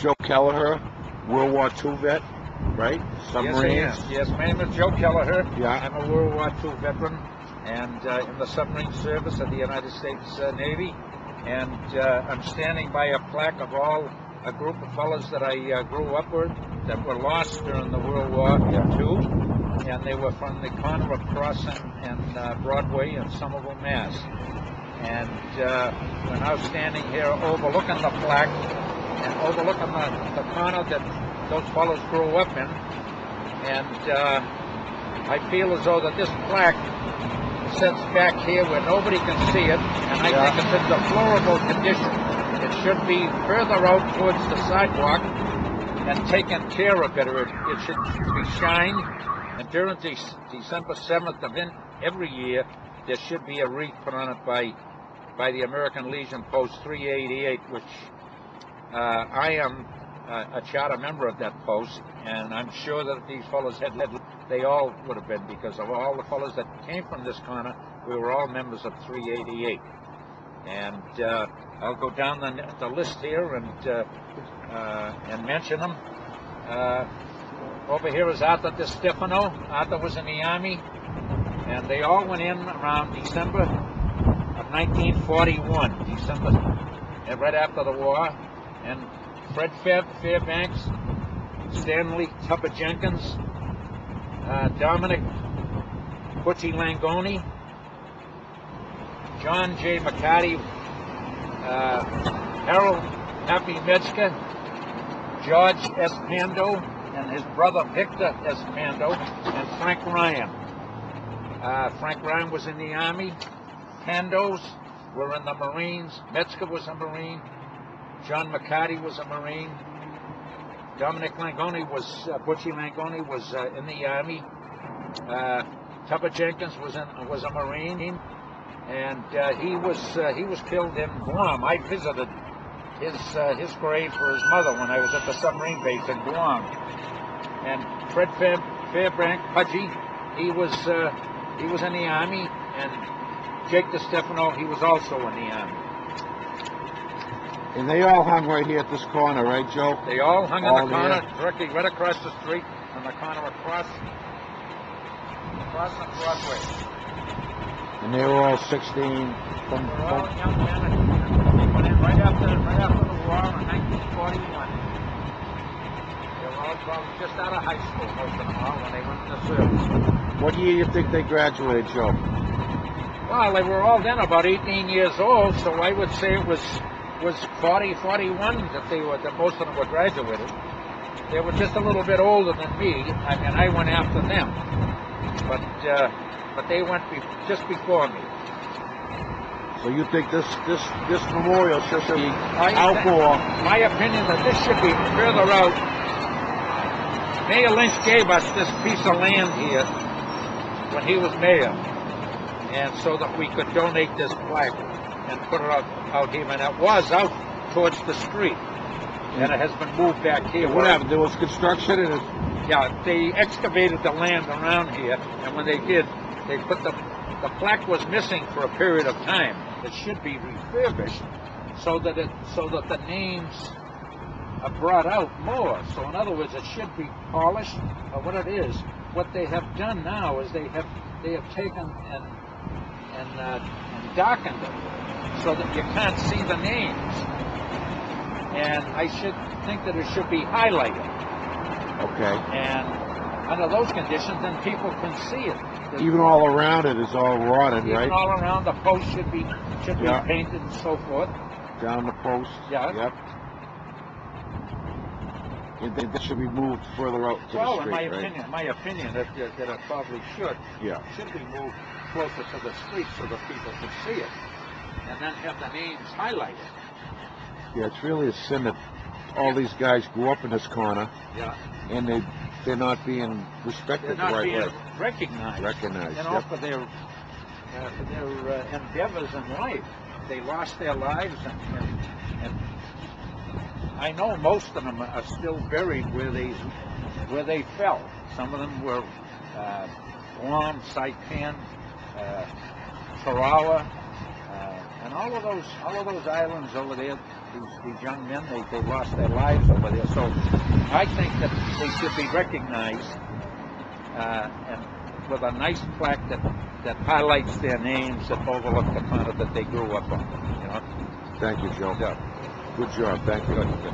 Joe Kelleher, World War II vet, right? Submarines. Yes, I am. Yes, my name is Joe Kelleher. Yeah. I'm a World War II veteran and in the submarine service of the United States Navy. And I'm standing by a plaque of a group of fellows that I grew up with that were lost during the World War II. And they were from the corner of Crossing and Broadway in Somerville, Mass. And we're now standing here overlooking the plaque and overlooking the corner that those fellows grew up in. And I feel as though that this plaque sits back here where nobody can see it, and I think it's in deplorable condition. It should be further out towards the sidewalk and taken care of better. It should be shined, and during December 7th of every year, there should be a wreath put on it by the American Legion Post 388, which I am a charter member of that post, and I'm sure that if these fellows had led, they all would have been, because of all the fellows that came from this corner, we were all members of 388. And I'll go down the list here and mention them. Over here is Arthur DiStefano. Arthur was in the Army, and they all went in around December of 1941, December, right after the war. And Fred Fairbanks, Stanley Tupper Jenkins, Dominic Butchie Langoni, John J. McCarty, Harold Happy Metzger, George S. Pando, and his brother Victor S. Pando, and Frank Ryan. Frank Ryan was in the Army. Pandos were in the Marines. Metzger was a Marine. John McCarty was a Marine. Dominic Langoni was, Butchie Langoni was in the Army. Tupper Jenkins was a Marine, and he was killed in Guam. I visited his grave for his mother when I was at the submarine base in Guam. And Fred Fairbanks, Pudgy, he was in the Army, and Jake DiStefano, he was also in the Army. And they all hung right here at this corner, right, Joe? They all hung in the corner, directly right across the street, on the corner across on Broadway. And they were all 16. They were all young men, and they went in right after the war in 1941. They were all probably just out of high school, most of them all, when they went in the service. What year do you think they graduated, Joe? Well, they were all then about 18 years old, so I would say it was 40, 41 that most of them were graduated. They were just a little bit older than me. I mean, I went after them, but they went just before me. So you think this memorial should be outdoor? My opinion that this should be further out. Mayor Lynch gave us this piece of land here when he was mayor, and so that we could donate this plaque and put it out here, and it was out towards the street, and it has been moved back here. What happened? There was construction in it? Yeah, they excavated the land around here, and when they did, they put the plaque was missing for a period of time. It should be refurbished so that the names are brought out more. So in other words, it should be polished. What it is, what they have done now is they have taken and darkened it, so that you can't see the names. And I should think that it should be highlighted. Okay. And under those conditions, then people can see it. Even all around it is all rotted, right? Even all around the post should be painted and so forth. Down the post. Yeah. Yep. It should be moved further out to the street, in my opinion, that it probably should. Yeah. It should be moved closer to the street so that people can see it, and then have the names highlighted. Yeah, it's really a sin that all these guys grew up in this corner. Yeah. And they're not being respected the right way. They're not being recognized. You know, for their endeavors in life. They lost their lives, and I know most of them are still buried where they fell. Some of them were Guam, Saipan, Tarawa, and all of those islands over there. these young men, they lost their lives over there. So I think that they should be recognized and with a nice plaque that highlights their names that overlook the planet that they grew up on. You know? Thank you, Joe. Yeah. Good job. Thank you. Good.